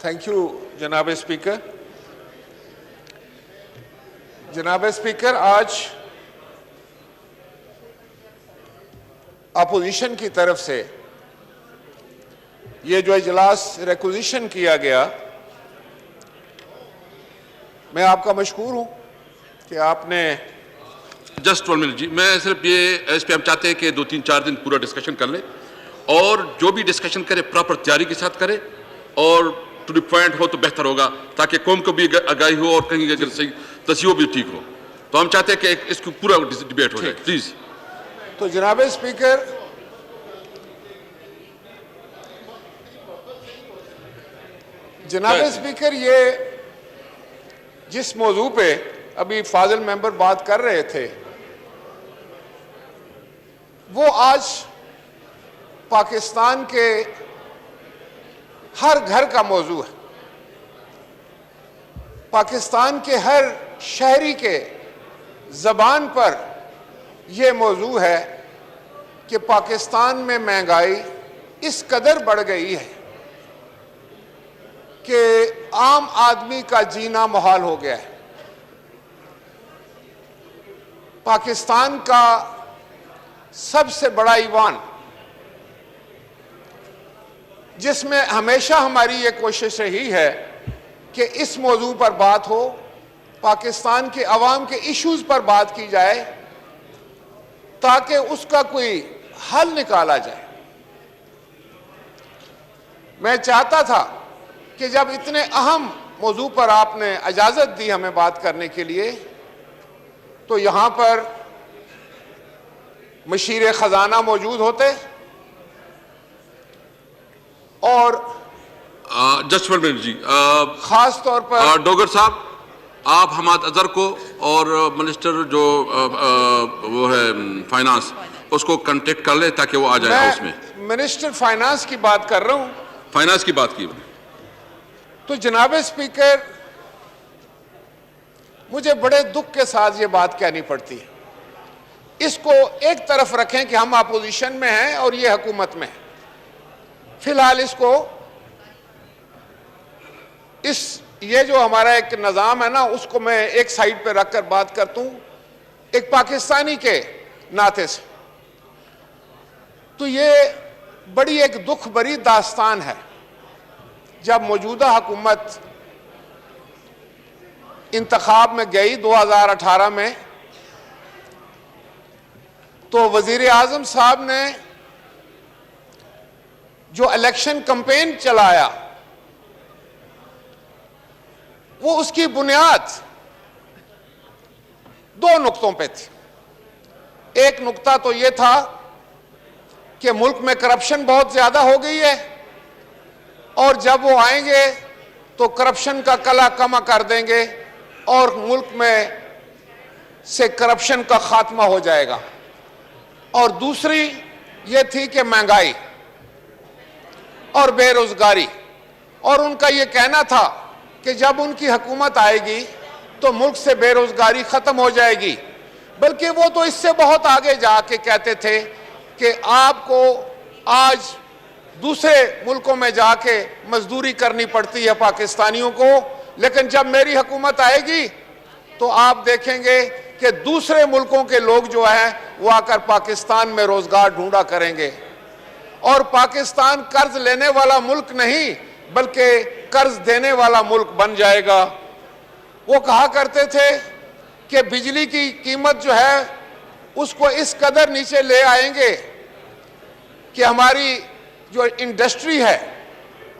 Thank you जनाब speaker. जनाब speaker, आज अपोजिशन की तरफ से ये जो इजलास रिक्विजिशन किया गया, मैं आपका मशकूर हूं कि आपने जस्ट 1 मिनट जी, मैं सिर्फ ये इस पे हम चाहते हैं कि 2-3-4 दिन पूरा डिस्कशन कर लें और जो भी डिस्कशन करे प्रॉपर तैयारी के साथ करे और टू द पॉइंट हो तो बेहतर होगा, ताकि कौम को भी आगाही हो और कहीं अगर सही तस्वीर भी ठीक हो। तो हम चाहते हैं कि इसको पूरा डिबेट हो जाए, प्लीज। तो जनाब स्पीकर, ये जिस मौजू पे अभी फाजिल मेंबर बात कर रहे थे, वो आज पाकिस्तान के हर घर का मौजू है। पाकिस्तान के हर शहरी के ज़बान पर यह मौजू है कि पाकिस्तान में महंगाई इस कदर बढ़ गई है कि आम आदमी का जीना मुहाल हो गया है। पाकिस्तान का सबसे बड़ा ईवान, जिसमें हमेशा हमारी ये कोशिश रही है कि इस मौजू पर बात हो, पाकिस्तान के अवाम के इश्यूज पर बात की जाए ताकि उसका कोई हल निकाला जाए। मैं चाहता था कि जब इतने अहम मौजू पर आपने इजाज़त दी हमें बात करने के लिए, तो यहाँ पर मशीर ख़जाना मौजूद होते और जस्ट 1 मिनट जी, ख़ास तौर पर डोगर साहब, आप हमाद अजहर को और मिनिस्टर जो वो है फाइनेंस, उसको कांटेक्ट कर ले ताकि वो आ जाए। उसमें मिनिस्टर फाइनेंस की बात कर रहा हूँ, फाइनेंस की बात की। तो जनाब स्पीकर, मुझे बड़े दुख के साथ ये बात कहनी पड़ती है। इसको एक तरफ रखें कि हम अपोजिशन में हैं और ये हुकूमत में है, फिलहाल इसको ये जो हमारा एक निज़ाम है ना, उसको मैं एक साइड पे रखकर बात करता हूं एक पाकिस्तानी के नाते से। तो ये बड़ी एक दुख भरी दास्तान है, जब मौजूदा हुकूमत इंतखाब में गई 2018 में, तो वजीर आजम साहब ने जो इलेक्शन कैंपेन चलाया, वो उसकी बुनियाद 2 नुक्तों पे थी। एक नुक्ता तो ये था कि मुल्क में करप्शन बहुत ज्यादा हो गई है और जब वो आएंगे तो करप्शन का कला कमा कर देंगे और मुल्क में से करप्शन का खात्मा हो जाएगा। और दूसरी ये थी कि महंगाई और बेरोजगारी, और उनका ये कहना था कि जब उनकी हुकूमत आएगी तो मुल्क से बेरोजगारी खत्म हो जाएगी। बल्कि वो तो इससे बहुत आगे जाके कहते थे कि आपको आज दूसरे मुल्कों में जाके मजदूरी करनी पड़ती है पाकिस्तानियों को, लेकिन जब मेरी हुकूमत आएगी तो आप देखेंगे कि दूसरे मुल्कों के लोग जो हैं वो आकर पाकिस्तान में रोजगार ढूंढा करेंगे। और पाकिस्तान कर्ज लेने वाला मुल्क नहीं बल्कि कर्ज देने वाला मुल्क बन जाएगा। वो कहा करते थे कि बिजली की कीमत जो है उसको इस कदर नीचे ले आएंगे कि हमारी जो इंडस्ट्री है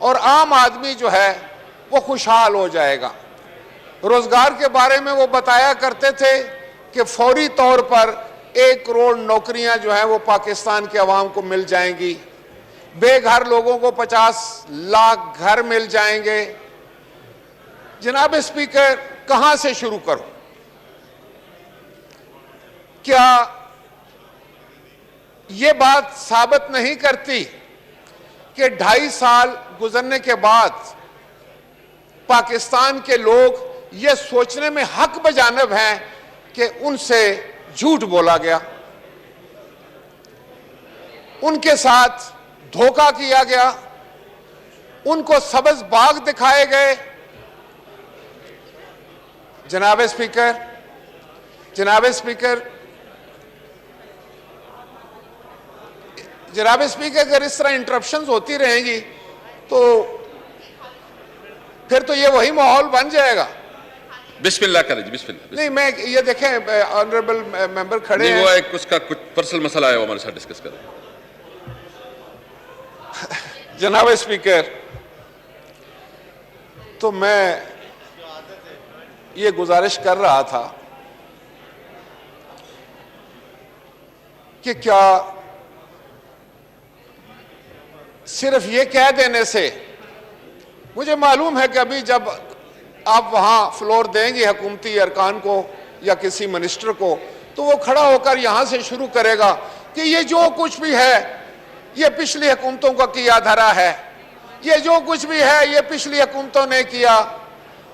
और आम आदमी जो है वो खुशहाल हो जाएगा। रोजगार के बारे में वो बताया करते थे कि फौरी तौर पर 1 करोड़ नौकरियां जो हैं वो पाकिस्तान के अवाम को मिल जाएंगी, बेघर लोगों को 50 लाख घर मिल जाएंगे। जनाब स्पीकर, कहां से शुरू करूं? क्या ये बात साबित नहीं करती कि 2.5 साल गुजरने के बाद पाकिस्तान के लोग ये सोचने में हक बजानिब हैं कि उनसे झूठ बोला गया, उनके साथ धोखा किया गया, उनको सब्ज बाग दिखाए गए। जनाब स्पीकर, जनाब स्पीकर, जनाब स्पीकर, अगर इस तरह इंटरप्शंस होती रहेंगी तो फिर तो ये वही माहौल बन जाएगा। बिस्मिल्लाह करें जी, बिस्मिल्लाह। नहीं, मैं ये देखें, ऑनरेबल मेंबर खड़े हैं। वो एक उसका कुछ पर्सनल मसला है, वो हमारे साथ डिस्कस करें। जनाब स्पीकर, तो मैं ये गुजारिश कर रहा था कि क्या सिर्फ ये कह देने से, मुझे मालूम है कि अभी जब आप वहां फ्लोर देंगे हुकूमती अरकान को या किसी मिनिस्टर को, तो वो खड़ा होकर यहां से शुरू करेगा कि ये जो कुछ भी है ये पिछली हुकूमतों का किया धरा है, ये जो कुछ भी है ये पिछली हुकूमतों ने किया,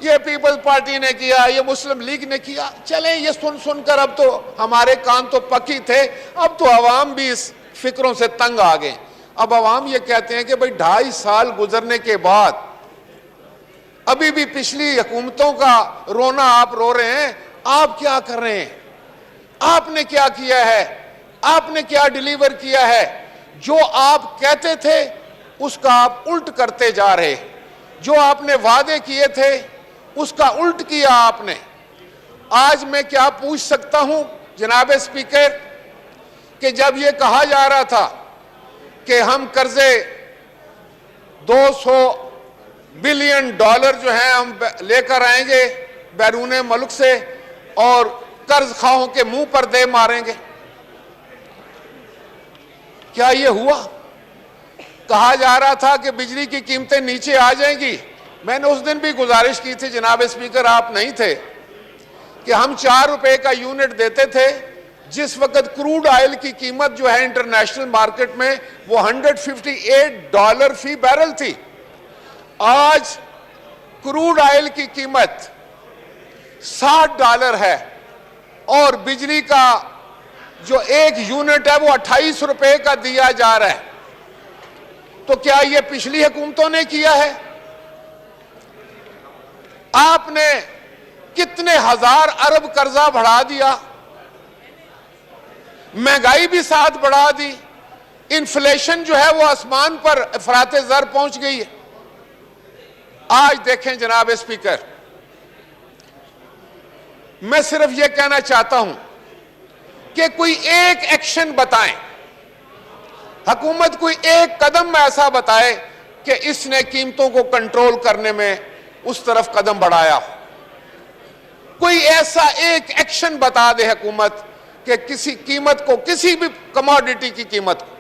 ये पीपल्स पार्टी ने किया, ये मुस्लिम लीग ने किया। चले, ये सुन सुनकर अब तो हमारे कान तो पकी थे, अब तो अवाम भी इस फिक्रों से तंग आ गए। अब अवाम ये कहते हैं कि भाई 2.5 साल गुजरने के बाद अभी भी पिछली हुकूमतों का रोना आप रो रहे हैं। आप क्या कर रहे हैं? आपने क्या किया है? आपने क्या डिलीवर किया है? जो आप कहते थे उसका आप उल्ट करते जा रहे। जो आपने वादे किए थे उसका उल्ट किया आपने। आज मैं क्या पूछ सकता हूं जनाब स्पीकर कि जब यह कहा जा रहा था कि हम कर्जे $200 बिलियन जो हैं हम लेकर आएंगे बैरून मुल्क से और कर्ज खाओं के मुंह पर दे मारेंगे, क्या ये हुआ? कहा जा रहा था कि बिजली की कीमतें नीचे आ जाएंगी। मैंने उस दिन भी गुजारिश की थी जनाब स्पीकर, आप नहीं थे, कि हम ₹4 का यूनिट देते थे। जिस वक्त क्रूड ऑयल की कीमत जो है इंटरनेशनल मार्केट में वो $158 फी बैरल थी। आज क्रूड ऑयल की कीमत $60 है और बिजली का जो एक यूनिट है वो ₹28 का दिया जा रहा है। तो क्या ये पिछली हुकूमतों ने किया है? आपने कितने हजार अरब कर्जा बढ़ा दिया, महंगाई भी साथ बढ़ा दी, इन्फ्लेशन जो है वो आसमान पर अफराते ज़र पहुंच गई है। आज देखें जनाब स्पीकर, मैं सिर्फ यह कहना चाहता हूं कि कोई एक एक्शन बताएं, हुकूमत कोई एक कदम ऐसा बताए कि इसने कीमतों को कंट्रोल करने में उस तरफ कदम बढ़ाया। कोई ऐसा एक एक्शन बता दे हुकूमत कि किसी कीमत को, किसी भी कमोडिटी की कीमत को।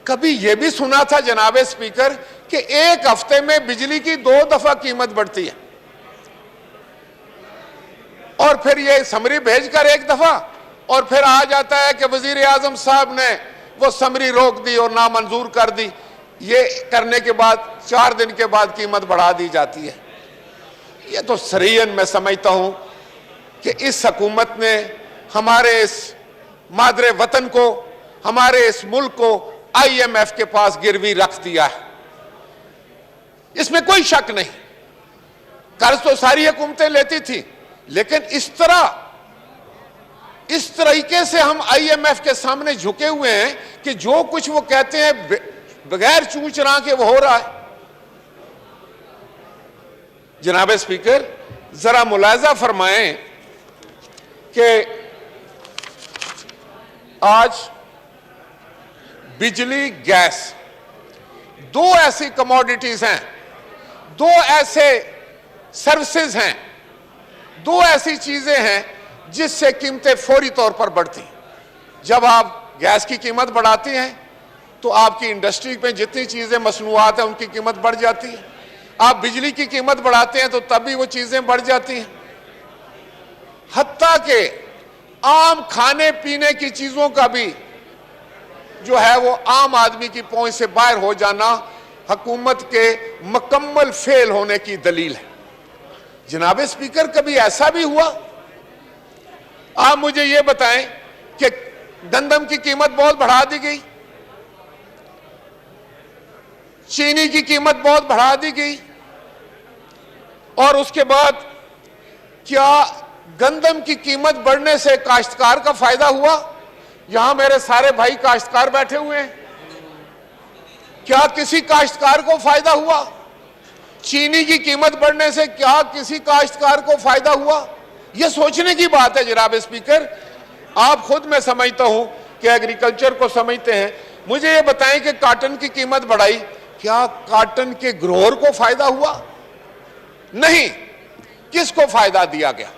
कभी यह भी सुना था जनाब स्पीकर कि एक हफ्ते में बिजली की 2 दफा कीमत बढ़ती है और फिर यह समरी भेजकर 1 दफा और फिर आ जाता है कि वजीर आजम साहब ने वो समरी रोक दी और नामंजूर कर दी। ये करने के बाद 4 दिन के बाद कीमत बढ़ा दी जाती है। ये तो सरीयन मैं समझता हूं कि इस हुकूमत ने हमारे इस मादरे वतन को, हमारे इस मुल्क को IMF के पास गिरवी रख दिया है। इसमें कोई शक नहीं, कर्ज तो सारी हुकूमतें लेती थी, लेकिन इस तरीके से हम IMF के सामने झुके हुए हैं कि जो कुछ वो कहते हैं बगैर चूं चरा के वो हो रहा है। जनाब स्पीकर, जरा मुलाजा फरमाएं कि आज बिजली, गैस 2 ऐसी कमोडिटीज हैं, 2 ऐसे सर्विसेज हैं, 2 ऐसी चीजें हैं जिससे कीमतें फौरी तौर पर बढ़ती हैं। जब आप गैस की कीमत बढ़ाती हैं तो आपकी इंडस्ट्री में जितनी चीजें मसनूआत हैं उनकी कीमत बढ़ जाती है। आप बिजली की कीमत बढ़ाते हैं तो तब भी वो चीजें बढ़ जाती हैं। हत्ता के आम खाने पीने की चीजों का भी जो है वो आम आदमी की पहुंच से बाहर हो जाना हुकूमत के मुकम्मल फेल होने की दलील है। जनाब स्पीकर, कभी ऐसा भी हुआ? आप मुझे ये बताएं कि गंदम की कीमत बहुत बढ़ा दी गई, चीनी की कीमत बहुत बढ़ा दी गई, और उसके बाद क्या गंदम की कीमत बढ़ने से काश्तकार का फायदा हुआ? यहां मेरे सारे भाई काश्तकार बैठे हुए हैं, क्या किसी काश्तकार को फायदा हुआ? चीनी की कीमत बढ़ने से क्या किसी काश्तकार को फायदा हुआ? यह सोचने की बात है जनाब स्पीकर। आप खुद, मैं समझता हूं कि एग्रीकल्चर को समझते हैं। मुझे यह बताएं कि कॉटन की कीमत बढ़ाई, क्या कॉटन के ग्रोअर को फायदा हुआ? नहीं। किसको फायदा दिया गया?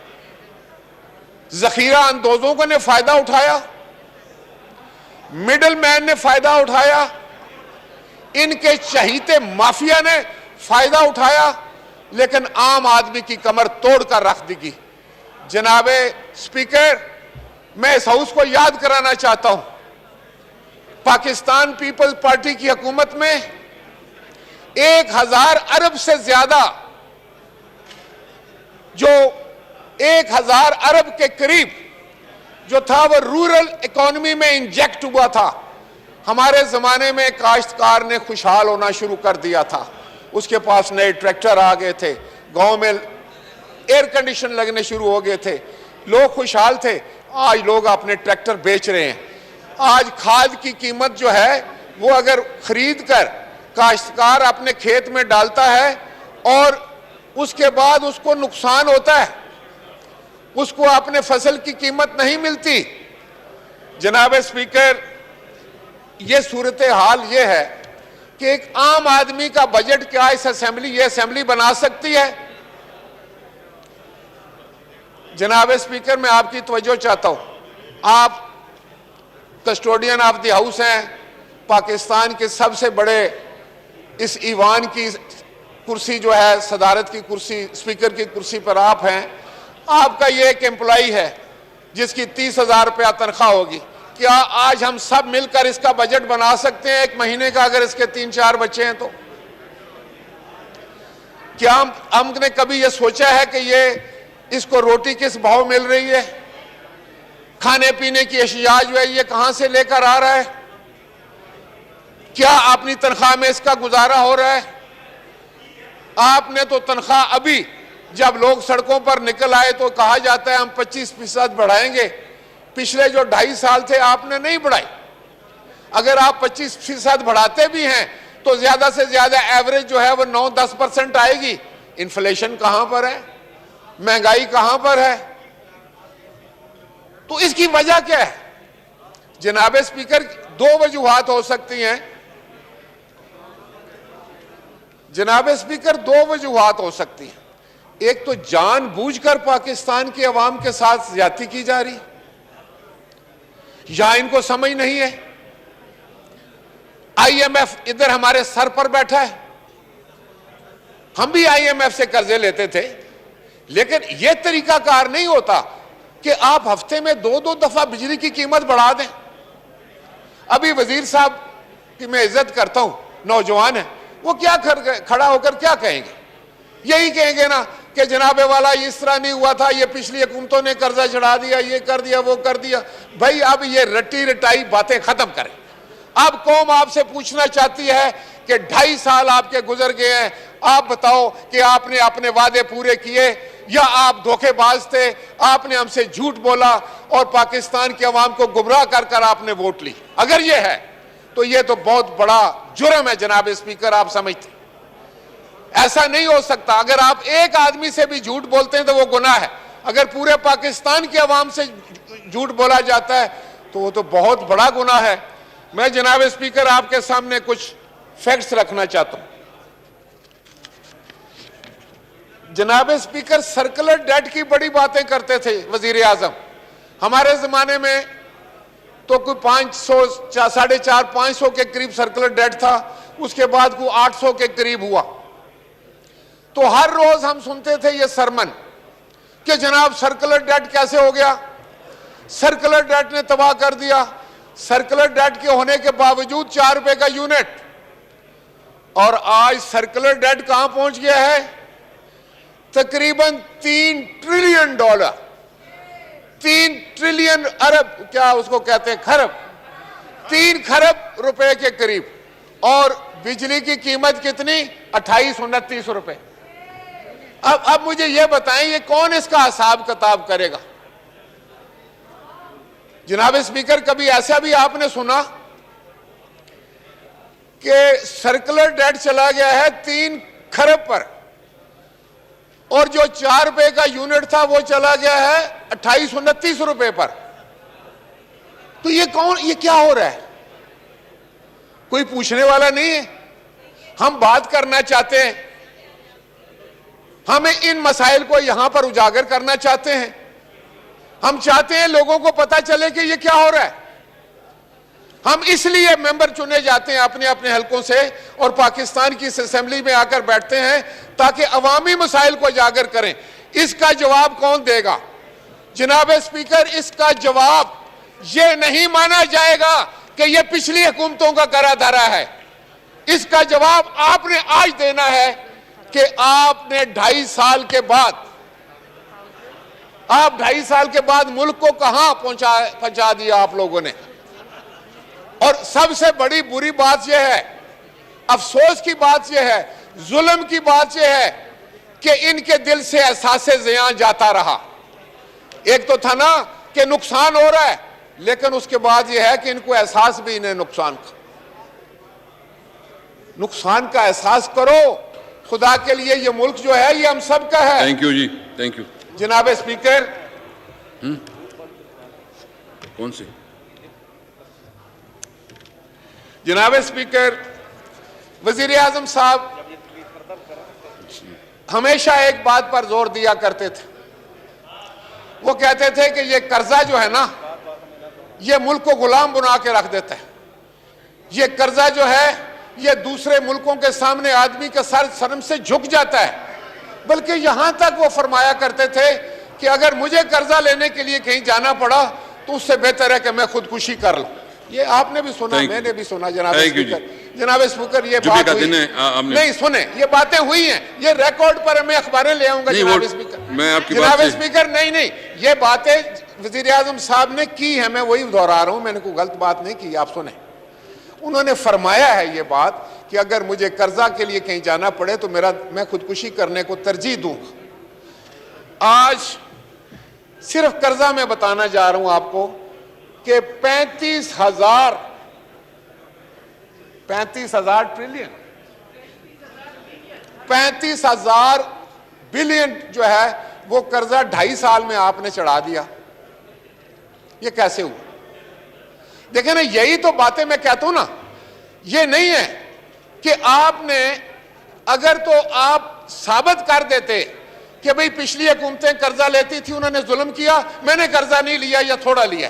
जखीरा अंदोजों ने फायदा उठाया, मिडिल मैन ने फायदा उठाया, इनके चहीते माफिया ने फायदा उठाया, लेकिन आम आदमी की कमर तोड़कर रख दी। जनाबे स्पीकर, मैं इस हाउस को याद कराना चाहता हूं, पाकिस्तान पीपल्स पार्टी की हुकूमत में 1000 अरब से ज्यादा, जो 1000 अरब के करीब जो था वो रूरल इकोनॉमी में इंजेक्ट हुआ था। हमारे जमाने में काश्तकार ने खुशहाल होना शुरू कर दिया था, उसके पास नए ट्रैक्टर आ गए थे, गांव में एयर कंडीशन लगने शुरू हो गए थे, लोग खुशहाल थे। आज लोग अपने ट्रैक्टर बेच रहे हैं। आज खाद की कीमत जो है वो अगर खरीद कर काश्तकार अपने खेत में डालता है और उसके बाद उसको नुकसान होता है, उसको अपने फसल की कीमत नहीं मिलती। जनाब स्पीकर, ये सूरत हाल ये है कि एक आम आदमी का बजट क्या इस असेंबली, ये असेंबली बना सकती है? जनाब स्पीकर, मैं आपकी तवज्जो चाहता हूं, आप कस्टोडियन ऑफ द हाउस हैं, पाकिस्तान के सबसे बड़े इस ईवान की कुर्सी जो है, सदारत की कुर्सी, स्पीकर की कुर्सी पर आप हैं। आपका ये एक एम्प्लॉई है जिसकी 30,000 रुपया तनख्वाह होगी। क्या आज हम सब मिलकर इसका बजट बना सकते हैं एक महीने का, अगर इसके 3-4 बच्चे हैं तो? क्या हमने कभी यह सोचा है कि ये इसको रोटी किस भाव मिल रही है, खाने पीने की अशिया जो है ये कहां से लेकर आ रहा है, क्या अपनी तनख्वाह में इसका गुजारा हो रहा है? आपने तो तनख्वाह अभी जब लोग सड़कों पर निकल आए तो कहा जाता है हम 25% बढ़ाएंगे। पिछले जो 2.5 साल थे आपने नहीं बढ़ाई। अगर आप 25% बढ़ाते भी हैं तो ज्यादा से ज्यादा एवरेज जो है वो 9-10% आएगी। इन्फ्लेशन कहां पर है, महंगाई कहां पर है? तो इसकी वजह क्या है? जनाब स्पीकर, 2 वजूहात हो सकती हैं। जनाब स्पीकर, 2 वजूहात हो सकती हैं। एक तो जानबूझकर पाकिस्तान की अवाम के साथ ज्यादती की जा रही, या इनको समझ नहीं है। IMF इधर हमारे सर पर बैठा है, हम भी IMF से कर्जे लेते थे, लेकिन यह तरीकाकार नहीं होता कि आप हफ्ते में 2-2 दफा बिजली की कीमत बढ़ा दें। अभी वजीर साहब की मैं इज्जत करता हूं, नौजवान है, वो क्या खड़ा होकर क्या कहेंगे? यही कहेंगे ना कि जनाबे वाला इस तरह नहीं हुआ था, ये पिछली हुकूमतों ने कर्जा चढ़ा दिया, ये कर दिया, वो कर दिया। भाई अब ये रटी रटाई बातें खत्म करें। अब कौम आपसे पूछना चाहती है कि 2.5 साल आपके गुजर गए हैं, आप बताओ कि आपने अपने वादे पूरे किए या आप धोखेबाज थे? आपने हमसे झूठ बोला और पाकिस्तान की अवाम को गुमराह कर कर आपने वोट ली। अगर ये है तो ये तो बहुत बड़ा जुर्म है जनाब स्पीकर, आप समझते? ऐसा नहीं हो सकता। अगर आप एक आदमी से भी झूठ बोलते हैं तो वो गुनाह है, अगर पूरे पाकिस्तान की अवाम से झूठ बोला जाता है तो वो तो बहुत बड़ा गुनाह है। मैं जनाब स्पीकर आपके सामने कुछ फैक्ट्स रखना चाहता हूं। जनाब स्पीकर, सर्कुलर डेट की बड़ी बातें करते थे वजीर आजम। हमारे जमाने में तो कोई 500, 450-500 के करीब सर्कुलर डेट था, उसके बाद कोई 800 के करीब हुआ। तो हर रोज हम सुनते थे ये सरमन कि जनाब सर्कुलर डेट कैसे हो गया, सर्कुलर डेट ने तबाह कर दिया। सर्कुलर डेट के होने के बावजूद 4 रुपए का यूनिट, और आज सर्कुलर डेट कहां पहुंच गया है? तकरीबन $3 ट्रिलियन, 3 ट्रिलियन अरब, क्या उसको कहते हैं, खरब, 3 खरब रुपए के करीब। और बिजली की कीमत कितनी? 28-29 रुपए। अब मुझे यह बताएं, ये कौन इसका हिसाब किताब करेगा? जनाब स्पीकर, कभी ऐसा भी आपने सुना कि सर्कुलर डेट चला गया है 3 खरब पर, और जो 4 रुपए का यूनिट था वो चला गया है 28-29 रुपए पर? तो ये क्या हो रहा है? कोई पूछने वाला नहीं है। हम बात करना चाहते हैं, हमें इन मसाइल को यहां पर उजागर करना चाहते हैं। हम चाहते हैं लोगों को पता चले कि ये क्या हो रहा है। हम इसलिए मेंबर चुने जाते हैं अपने अपने हलकों से और पाकिस्तान की इस असेंबली में आकर बैठते हैं ताकि अवामी मसाइल को उजागर करें। इसका जवाब कौन देगा? जनाब स्पीकर, इसका जवाब ये नहीं माना जाएगा कि ये पिछली हुकूमतों का करा धरा है। इसका जवाब आपने आज देना है कि आपने 2.5 साल के बाद मुल्क को कहां पहुंचा दिया आप लोगों ने। और सबसे बड़ी बुरी बात यह है, अफसोस की बात यह है, जुल्म की बात यह है कि इनके दिल से एहसास ज़ियां जाता रहा। एक तो था ना कि नुकसान हो रहा है, लेकिन उसके बाद यह है कि इनको एहसास भी नहीं नुकसान का एहसास करो। खुदा के लिए ये मुल्क जो है ये हम सब का है। थैंक यू जी, थैंक यू। जनाब स्पीकर, कौन सी? जनाब स्पीकर, वजीर आजम साहब हमेशा एक बात पर जोर दिया करते थे। वो कहते थे कि ये कर्जा जो है ना, ये मुल्क को गुलाम बना के रख देता है। ये कर्जा जो है ये दूसरे मुल्कों के सामने आदमी का सर शर्म से झुक जाता है। बल्कि यहां तक वो फरमाया करते थे कि अगर मुझे कर्जा लेने के लिए कहीं जाना पड़ा तो उससे बेहतर है कि मैं खुदकुशी कर लूं। ये आपने भी सुना, मैंने भी सुना। जनाब स्पीकर, ये बात हुई नहीं, सुने, ये बातें हुई हैं, ये रिकॉर्ड पर मैं अखबारें ले आऊंगा। जनाब स्पीकर, जनाब स्पीकर, नहीं, ये बातें वजीर आजम साहब ने की है, मैं वही दोहरा रहा हूं, मैंने कोई गलत बात नहीं की। आप सुने, उन्होंने फरमाया है ये बात कि अगर मुझे कर्जा के लिए कहीं जाना पड़े तो मैं खुदकुशी करने को तरजीह दूंगा। आज सिर्फ कर्जा में बताना जा रहा हूं आपको कि 35,000 ट्रिलियन 35,000 बिलियन जो है वो कर्जा 2.5 साल में आपने चढ़ा दिया। ये कैसे हुआ? देखें ना, यही तो बातें मैं कहता हूं ना। ये नहीं है कि आपने, अगर तो आप साबित कर देते कि भाई पिछली हुकूमतें कर्जा लेती थी, उन्होंने जुल्म किया, मैंने कर्जा नहीं लिया या थोड़ा लिया।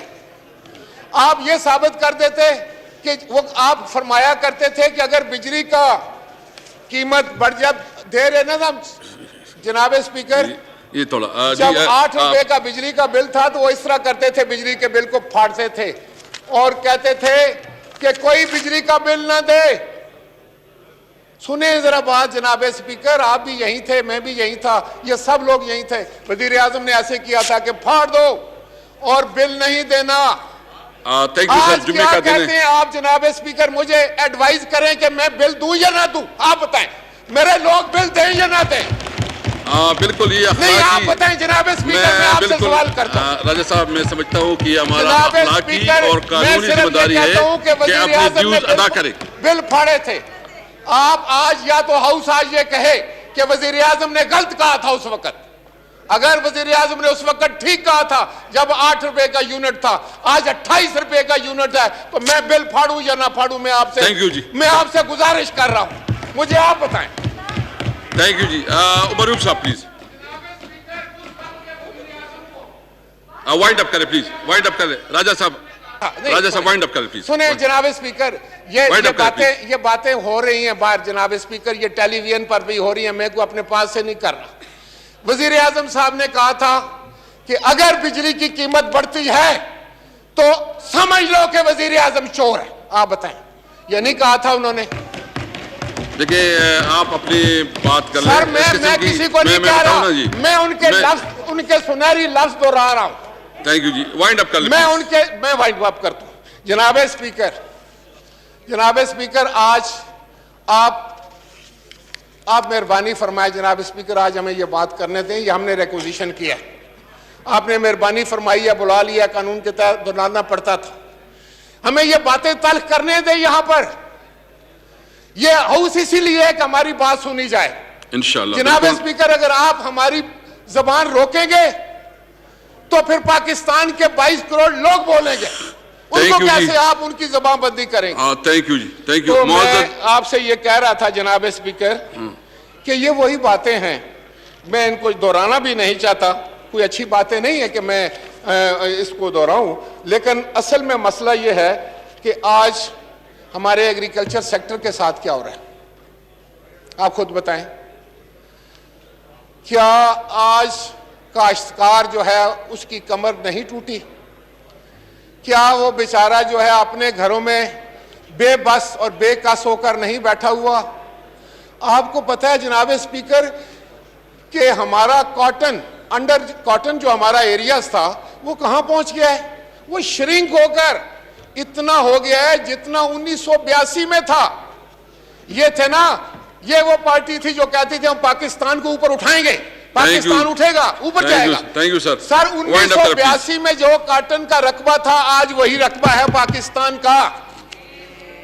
आप ये साबित कर देते कि वो आप फरमाया करते थे कि अगर बिजली का कीमत बढ़ दे रहे ना जनाब स्पीकर, ये थोड़ा जब 8 रुपए का बिजली का बिल था तो वो इस तरह करते थे, बिजली के बिल को फाड़ते थे और कहते थे कि कोई बिजली का बिल ना दे। सुने जरा बात जनाब स्पीकर, आप भी यहीं थे, मैं भी यहीं था, ये सब लोग यहीं थे। वजीर आजम ने ऐसे किया था कि फाड़ दो और बिल नहीं देना। आज क्या कहते हैं आप जनाब स्पीकर? मुझे एडवाइस करें कि मैं बिल दूं या ना दूं? आप बताएं, मेरे लोग बिल दें या ना दें? बिल्कुल, ये नहीं, आप बताएं जनाब स्पीकर, मैं आपसे सवाल करता हूं। राजा साहब, मैं समझता हूं कि हमारा अखलाकी और कानूनी जिम्मेदारी है कि अपने ड्यूज अदा करें। बिल फाड़े थे आप। आज या तो हाउस आज ये कहे कि वजीर आजम ने गलत कहा था उस वक्त। अगर वजीर आजम ने उस वक्त ठीक कहा था जब 8 रुपए का यूनिट था, आज 28 रुपए का यूनिट है, तो मैं बिल फाड़ू या ना फाड़ू, मैं आपसे गुजारिश कर रहा हूं, मुझे आप बताएं। थैंक यू जी। उमर साहब प्लीज वाइंड अप करें, प्लीज वाइंड अप करें। राजा साहब वाइंड अप करें प्लीज। सुने जनाब स्पीकर, ये बातें हो रही हैं बाहर जनाब स्पीकर, ये टेलीविजन पर भी हो रही हैं, मैं को अपने पास से नहीं कर रहा। वजीर आजम साहब ने कहा था कि अगर बिजली की कीमत बढ़ती है तो समझ लो कि वजीर आजम चोर है। आप बताएं, ये नहीं कहा था उन्होंने? देखिए, आप अपनी बात कर सर, मैं किसी को नहीं कह रहा, मैं उनके सुनहरी लफ्ज दोहरा रहा हूं। थैंक यू जी। वाइंड अप कर ले। मैं वाइंड अप करता हूं। जनाब स्पीकर, आज आप मेहरबानी फरमाए जनाब स्पीकर, आज हमें ये बात करने दें, ये हमने रिक्वेजिशन किया, आपने मेहरबानी फरमाई है, बुला लिया, कानून के तहत बुलाना पड़ता था, हमें ये बातें तल्ख करने दें। यहां पर ये हाउस इसीलिए है कि हमारी बात सुनी जाए इंशाअल्लाह। जनाब स्पीकर, अगर आप हमारी जबान रोकेंगे तो फिर पाकिस्तान के 22 करोड़ लोग बोलेंगे, उनको कैसे आप उनकी जबानबंदी करेंगे? थैंक यू जी, थैंक यू। तो मैं आपसे ये कह रहा था जनाब स्पीकर कि ये वही बातें हैं, मैं इनको दोहराना भी नहीं चाहता, कोई अच्छी बातें नहीं है कि मैं इसको दोहराऊं, लेकिन असल में मसला ये है कि आज हमारे एग्रीकल्चर सेक्टर के साथ क्या हो रहा है, आप खुद बताएं। क्या आज काश्तकार जो है उसकी कमर नहीं टूटी? क्या वो बेचारा जो है अपने घरों में बेबस और बेकस होकर नहीं बैठा हुआ? आपको पता है जनाब स्पीकर कि हमारा कॉटन जो हमारा एरियाज था वो कहां पहुंच गया है? वो श्रिंक होकर इतना हो गया है जितना 1982 में था। ये थे ना, ये वो पार्टी थी जो कहती थी हम पाकिस्तान को ऊपर उठाएंगे, पाकिस्तान उठेगा, ऊपर जाएगा। Thank you sir. सर 1982 में जो कॉटन का रकबा था आज वही रकबा है पाकिस्तान का।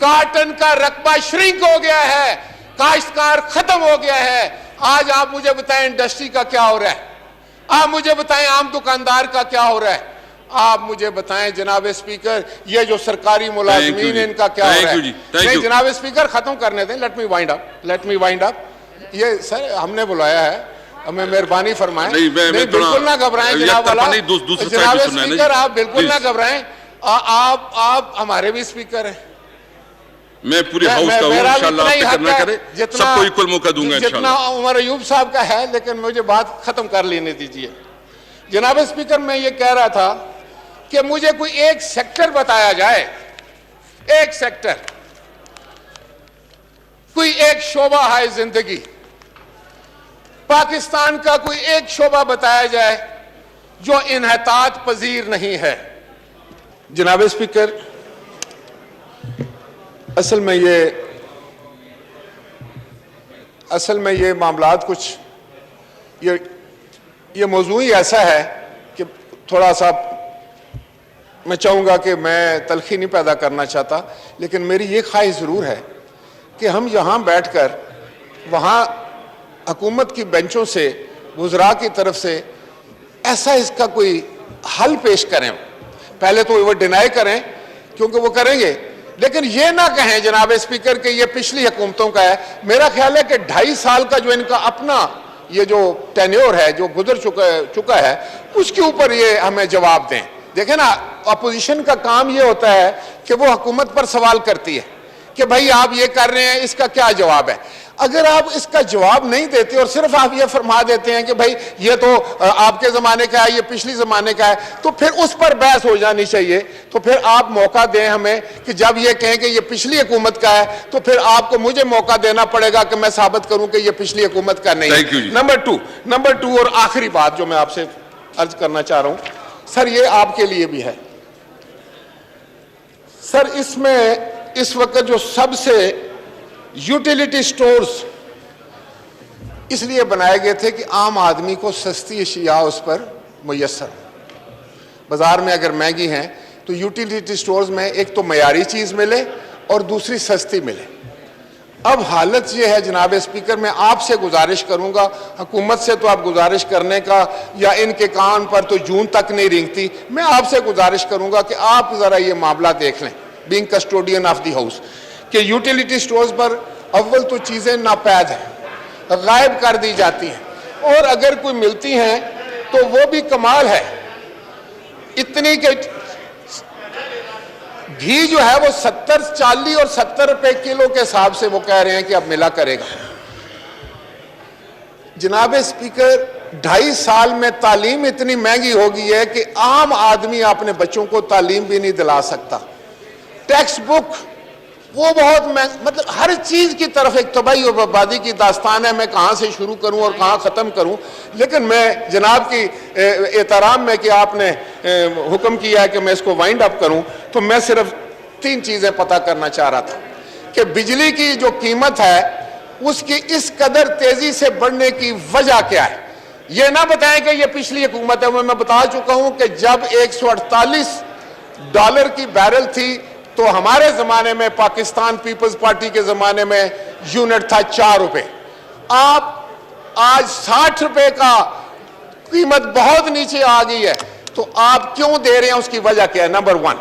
कॉटन का रकबा श्रिंक हो गया है, काश्तकार खत्म हो गया है। आज आप मुझे बताएं इंडस्ट्री का क्या हो रहा है, आप मुझे बताएं आम दुकानदार का क्या हो रहा है, आप मुझे बताएं जनाब स्पीकर ये जो सरकारी मुलाजिमीन है इनका क्या हो रहा है। नहीं जनाब स्पीकर खत्म करने दें, लेट मी वाइंड अप। ये सर हमने बुलाया है, हमें मेहरबानी फरमाएं। नहीं बिल्कुल ना घबराएं जनाब वाला, जनाब स्पीकर आप बिल्कुल ना घबराएं, आप हमारे भी स्पीकर हैं। मैं पूरी हाउस का हूं, इंशाअल्लाह आप फिक्र ना करें, सबको इक्वल मौका दूंगा इंशाअल्लाह। जितना उमर अयूब साहब का है, लेकिन मुझे बात खत्म कर लेने दीजिए। जनाब स्पीकर मैं ये कह रहा था कि मुझे कोई एक सेक्टर बताया जाए, एक सेक्टर, कोई एक शोबा है जिंदगी, पाकिस्तान का कोई एक शोबा बताया जाए जो इन्हतात पजीर नहीं है। जनाब स्पीकर असल में ये मामलात कुछ ये मौजू ही ऐसा है कि थोड़ा सा मैं चाहूँगा कि मैं तलखी नहीं पैदा करना चाहता, लेकिन मेरी ये ख्वाहिश ज़रूर है कि हम यहाँ बैठकर वहाँ हुकूमत की बेंचों से वज़रा की तरफ से ऐसा इसका कोई हल पेश करें। पहले तो वो डिनाई करें क्योंकि वो करेंगे, लेकिन ये ना कहें जनाब स्पीकर कि ये पिछली हुकूमतों का है। मेरा ख्याल है कि 2.5 साल का जो इनका अपना ये जो टेन्योर है जो गुजर चुका है उसके ऊपर ये हमें जवाब दें। देखें ना, अपोजिशन का काम ये होता है कि वो हुकूमत पर सवाल करती है कि भाई आप ये कर रहे हैं, इसका क्या जवाब है। अगर आप इसका जवाब नहीं देते और सिर्फ आप ये फरमा देते हैं कि भाई ये तो आपके ज़माने का है, ये पिछले ज़माने का है, तो फिर उस पर बहस हो जानी चाहिए। तो फिर आप मौका दें हमें कि जब ये कहें कि ये पिछली हुकूमत का है तो फिर आपको मुझे मौका देना पड़ेगा कि मैं साबित करूं कि ये पिछली हुकूमत का नहीं है। नंबर टू और आखिरी बात जो मैं आपसे अर्ज करना चाह रहा हूं सर, ये आपके लिए भी है सर, इसमें इस वक्त जो सबसे यूटिलिटी स्टोर्स इसलिए बनाए गए थे कि आम आदमी को सस्ती अशिया उस पर मुयस्सर। बाजार में अगर महंगी हैं तो यूटिलिटी स्टोर्स में एक तो मयारी चीज़ मिले और दूसरी सस्ती मिले। अब हालत ये है जनाब स्पीकर, मैं आपसे गुजारिश करूंगा, हुकूमत से तो आप गुजारिश करने का या इनके कान पर तो जून तक नहीं रेंगती, मैं आपसे गुजारिश करूंगा कि आप ज़रा ये मामला देख लें being custodian of the house कि यूटिलिटी स्टोर्स पर अव्वल तो चीज़ें नापैद हैं, गायब कर दी जाती हैं, और अगर कोई मिलती हैं तो वो भी कमाल है। इतनी के घी जो है वो 70, 40 और 70 रुपए किलो के हिसाब से वो कह रहे हैं कि अब मिला करेगा। जनाब स्पीकर 2.5 साल में तालीम इतनी महंगी हो गई है कि आम आदमी अपने बच्चों को तालीम भी नहीं दिला सकता। टेक्स्ट बुक वो बहुत मतलब हर चीज की तरफ एक तबाही और बर्बादी की दास्तान है। मैं कहां से शुरू करूं और कहां खत्म करूं, लेकिन मैं जनाब की एहतराम में कि आपने हुक्म किया है कि मैं इसको वाइंड अप करूं, तो मैं सिर्फ 3 चीजें पता करना चाह रहा था कि बिजली की जो कीमत है उसकी इस कदर तेजी से बढ़ने की वजह क्या है। यह ना बताएं कि यह पिछली हुकूमत है। मैं बता चुका हूं कि जब $148 की बैरल थी तो हमारे जमाने में, पाकिस्तान पीपल्स पार्टी के जमाने में, यूनिट था ₹4। आप आज ₹60 का कीमत बहुत नीचे आ गई है, तो आप क्यों दे रहे हैं? उसकी वजह क्या है? नंबर 1,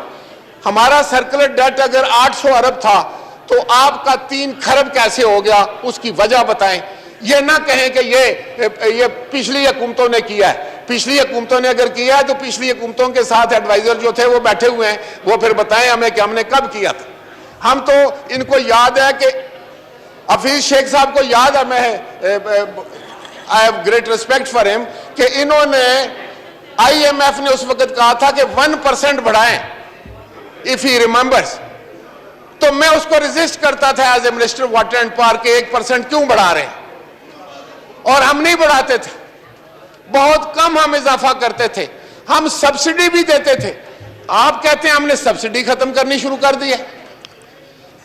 हमारा सर्कुलर डेट अगर 800 अरब था तो आपका 3 खरब कैसे हो गया? उसकी वजह बताएं। ये ना कहें कि ये पिछली हुकूमतों ने किया है। पिछली हुकूमतों ने अगर किया है तो पिछली हुकूमतों के साथ एडवाइजर जो थे वो बैठे हुए हैं, वो फिर बताएं हमें कि हमने कब किया था। हम तो इनको याद है कि हफीज शेख साहब को याद है, I have great respect for him, कि इन्होंने IMF ने उस वक्त कहा था कि 1% बढ़ाएं, इफ ही रिमेंबर्स। तो मैं उसको रेजिस्ट करता था as a minister water and power के 1% क्यों बढ़ा रहे हैं, और हम नहीं बढ़ाते थे, बहुत कम हम इजाफा करते थे, हम सब्सिडी भी देते थे। आप कहते हैं हमने सब्सिडी खत्म करनी शुरू कर दी है।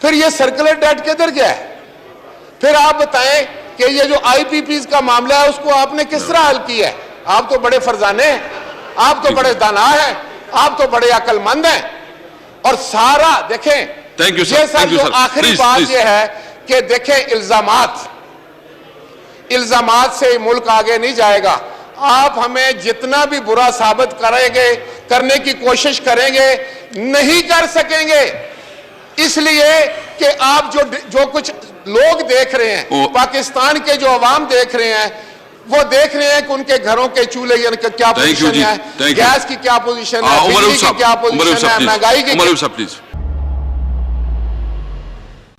फिर ये सर्कुलर डेट किधर गया है? फिर आप बताएं कि ये जो IPPs का मामला है उसको आपने किस तरह हल किया है? आप तो बड़े फरजाने हैं, आप तो बड़े दाना हैं, आप तो बड़े अक्लमंद हैं। और सारा देखें, थैंक यू ये सर जो आखिरी बात ये है कि देखें, इल्जामात से मुल्क आगे नहीं जाएगा। आप हमें जितना भी बुरा साबित करेंगे, करने की कोशिश करेंगे, नहीं कर सकेंगे, इसलिए कि आप जो कुछ लोग देख रहे हैं, पाकिस्तान के जो अवाम देख रहे हैं, वो देख रहे हैं कि उनके घरों के चूल्हे का क्या पोजीशन है, गैस की क्या पोजीशन है, बिजली की क्या पोजीशन है, महंगाई की।